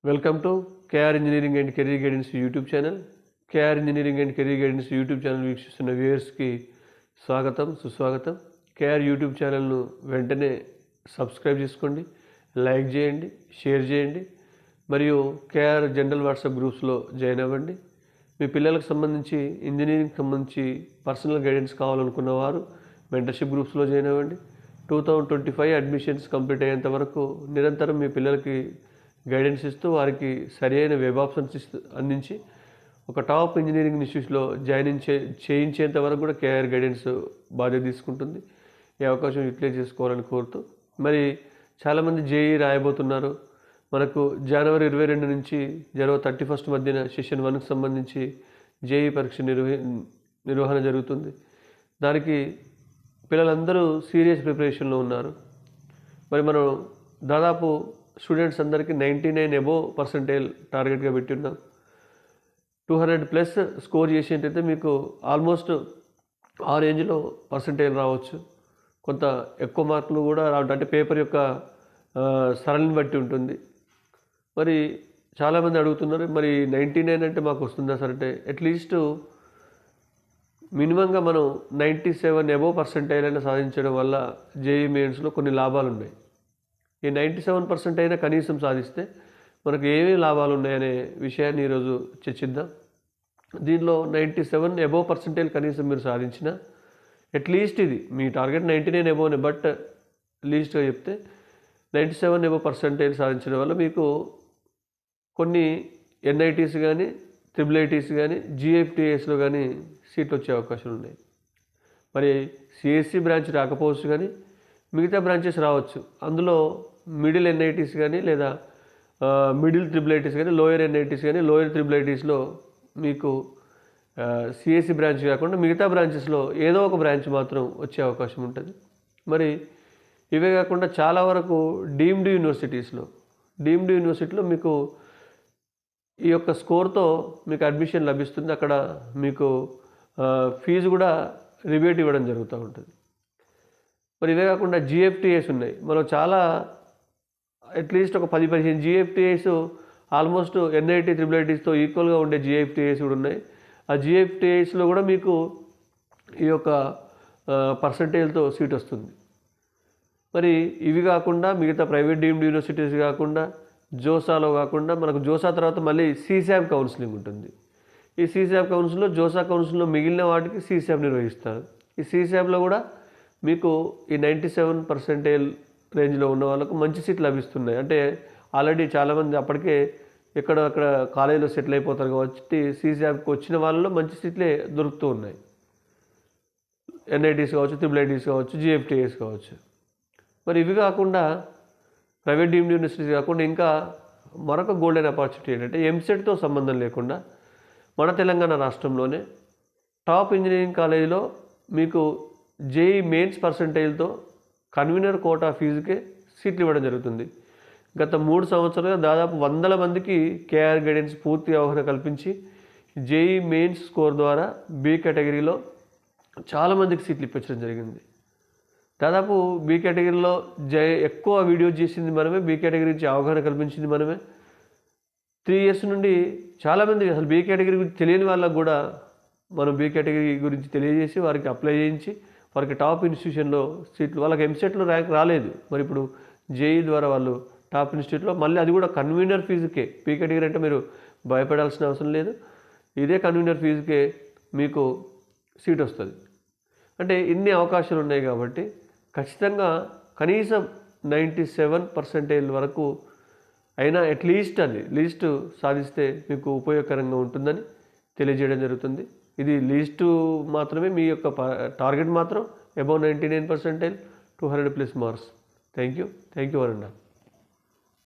Welcome to KR engineering and career guidance YouTube channel. KR engineering and career guidance YouTube channel వీక్షిస్తున్న వ్యూయర్స్కి స్వాగతం, సుస్వాగతం. KR YouTube ఛానల్ను వెంటనే సబ్స్క్రైబ్ చేసుకోండి, లైక్ చేయండి, షేర్ చేయండి, మరియు కేఆర్ జనరల్ వాట్సాప్ గ్రూప్స్లో జాయిన్ అవ్వండి. మీ పిల్లలకు సంబంధించి ఇంజనీరింగ్ సంబంధించి పర్సనల్ గైడెన్స్ కావాలనుకున్న వారు మెంటర్షిప్ గ్రూప్స్లో జాయిన్ అవ్వండి. 2025 అడ్మిషన్స్ కంప్లీట్ అయ్యేంత వరకు నిరంతరం మీ పిల్లలకి గైడెన్స్ ఇస్తూ వారికి సరి అయిన వెబ్ ఆప్షన్స్ అందించి ఒక టాప్ ఇంజనీరింగ్ ఇన్స్టిట్యూట్స్లో చేయించేంత వరకు కూడా కేఆర్ గైడెన్స్ బాధ్యత తీసుకుంటుంది. ఈ అవకాశం యూటిలైజ్ చేసుకోవాలని కోరుతూ, మరి చాలామంది జేఈ రాయబోతున్నారు. మనకు జనవరి 22 నుంచి జనవరి 31 మధ్యన సెషన్ 1కి సంబంధించి జేఈ పరీక్ష నిర్వహణ జరుగుతుంది. దానికి పిల్లలందరూ సీరియస్ ప్రిపరేషన్లో ఉన్నారు. మరి మనం దాదాపు స్టూడెంట్స్ అందరికీ 99 అబోవ్ పర్సెంటేజ్ టార్గెట్గా పెట్టి ఉన్నాం. 200+ స్కోర్ చేసేటైతే మీకు ఆల్మోస్ట్ ఆ రేంజ్లో పర్సెంటేజ్ రావచ్చు. కొంత ఎక్కువ మార్కులు కూడా రావడం అంటే పేపర్ యొక్క సరళిని బట్టి ఉంటుంది. మరి చాలామంది అడుగుతున్నారు, మరి 99 అంటే మాకు వస్తుందా సార్ అంటే అట్లీస్ట్ మినిమంగా మనం 97 అబోవ్ పర్సెంటేజ్ అయినా సాధించడం వల్ల జేఈ మెయిన్స్లో కొన్ని లాభాలు ఉన్నాయి. ఈ 97% అయినా కనీసం సాధిస్తే మనకు ఏమేమి లాభాలు ఉన్నాయనే విషయాన్ని ఈరోజు చర్చిద్దాం. దీనిలో 97 అబోవ్ పర్సెంటేజ్ కనీసం మీరు సాధించిన అట్లీస్ట్ ఇది మీ టార్గెట్ 99 అబోవ్నే, బట్ లీస్ట్గా చెప్తే 97 అబోవ్ పర్సెంటేజ్ సాధించడం వల్ల మీకు కొన్ని ఎన్ఐటీస్ కానీ, ట్రిపుల్ కానీ, జిఎఫ్టిఎస్లో కానీ సీట్లు వచ్చే అవకాశాలు ఉన్నాయి. మరి సిఎస్సి బ్రాంచ్ రాకపోవచ్చు కానీ మిగతా బ్రాంచెస్ రావచ్చు. అందులో మిడిల్ ఎన్ఐటీస్ కానీ, లేదా మిడిల్ ట్రిపుల్ కానీ, లోయర్ ఎన్ఐటీస్ కానీ, లోయర్ ట్రిపుల్ మీకు సిఎస్సి బ్రాంచ్ కాకుండా మిగతా బ్రాంచెస్లో ఏదో ఒక బ్రాంచ్ మాత్రం వచ్చే అవకాశం ఉంటుంది. మరి ఇవే కాకుండా చాలా వరకు డీమ్డ్ యూనివర్సిటీలో మీకు ఈ యొక్క స్కోర్తో మీకు అడ్మిషన్ లభిస్తుంది. అక్కడ మీకు ఫీజు కూడా రిబేట్ ఇవ్వడం జరుగుతూ ఉంటుంది. మరి ఇవే కాకుండా జిఎఫ్టిఎస్ ఉన్నాయి. మనం చాలా అట్లీస్ట్ ఒక 10-15 జిఎఫ్టిఎస్ ఆల్మోస్ట్ ఎన్ఐటీ ట్రిపుల్ ఈక్వల్గా ఉండే జిఎఫ్టిఎస్ కూడా ఉన్నాయి. ఆ జిఎఫ్టిఎస్లో కూడా మీకు ఈ యొక్క పర్సంటేజ్తో సీట్ వస్తుంది. మరి ఇవి కాకుండా మిగతా ప్రైవేట్ డీమ్డ్ యూనివర్సిటీస్ కాకుండా జోసాలో కాకుండా మనకు జోసా తర్వాత మళ్ళీ సీశాబ్ కౌన్సిలింగ్ ఉంటుంది. ఈ సీశాబ్ కౌన్సిల్లో జోసా కౌన్సిల్లో మిగిలిన వాటికి సీశాబ్ నిర్వహిస్తారు. ఈ సీశాబ్లో కూడా మీకు ఈ 97% రేంజ్లో ఉన్న వాళ్ళకు మంచి సీట్లు లభిస్తున్నాయి. అంటే ఆల్రెడీ చాలామంది అప్పటికే అక్కడ కాలేజీలో సెటిల్ అయిపోతారు కాబట్టి సీశాబ్కి వచ్చిన వాళ్ళలో మంచి సీట్లే దొరుకుతూ ఉన్నాయి. ఎన్ఐటీస్ కావచ్చు, ట్రిపుల్ కావచ్చు, జిఎఫ్టిఎస్ కావచ్చు. మరి ఇవి కాకుండా ప్రైవేట్ డీమ్డ్ యూనివర్సిటీస్ కాకుండా ఇంకా మరొక గోల్డెన్ ఆపర్చునిటీ ఏంటంటే ఎంసెట్తో సంబంధం లేకుండా మన తెలంగాణ రాష్ట్రంలోనే టాప్ ఇంజనీరింగ్ కాలేజీలో మీకు జేఈ మెయిన్స్ పర్సంటేజ్తో కన్వీనర్ కోటా ఫీజుకే సీట్లు ఇవ్వడం జరుగుతుంది. గత 3 సంవత్సరాలుగా దాదాపు 100 మందికి కేఆర్ గైడెన్స్ పూర్తి అవగాహన కల్పించి జేఈ మెయిన్స్ స్కోర్ ద్వారా బి కేటగిరీలో చాలామందికి సీట్లు ఇప్పించడం జరిగింది. దాదాపు బి కేటగిరీలో ఎక్కువ వీడియోస్ చేసింది మనమే, బి కేటగిరీ నుంచి అవగాహన కల్పించింది మనమే. 3 years నుండి చాలామంది అసలు బి కేటగిరీ గురించి తెలియని వాళ్ళకు కూడా మనం బి కేటగిరీ గురించి తెలియజేసి వారికి అప్లై చేయించి వారికి టాప్ ఇన్స్టిట్యూషన్లో సీట్లు, వాళ్ళకి ఎంసెట్లో ర్యాంక్ రాలేదు, మరి ఇప్పుడు జేఈ ద్వారా వాళ్ళు టాప్ ఇన్స్టిట్యూట్లో మళ్ళీ అది కూడా కన్వీనర్ ఫీజుకే. బి కేటగిరీ అంటే మీరు భయపడాల్సిన అవసరం లేదు, ఇదే కన్వీనర్ ఫీజుకే మీకు సీట్ వస్తుంది. అంటే ఇన్ని అవకాశాలు ఉన్నాయి కాబట్టి ఖచ్చితంగా కనీసం 97% వరకు అయినా అట్లీస్ట్ లీస్ట్ సాధిస్తే మీకు ఉపయోగకరంగా ఉంటుందని తెలియజేయడం జరుగుతుంది. ఇది లీస్టు మాత్రమే, మీ యొక్క టార్గెట్ మాత్రం above 99%, 200+ marks. Thank you one and all.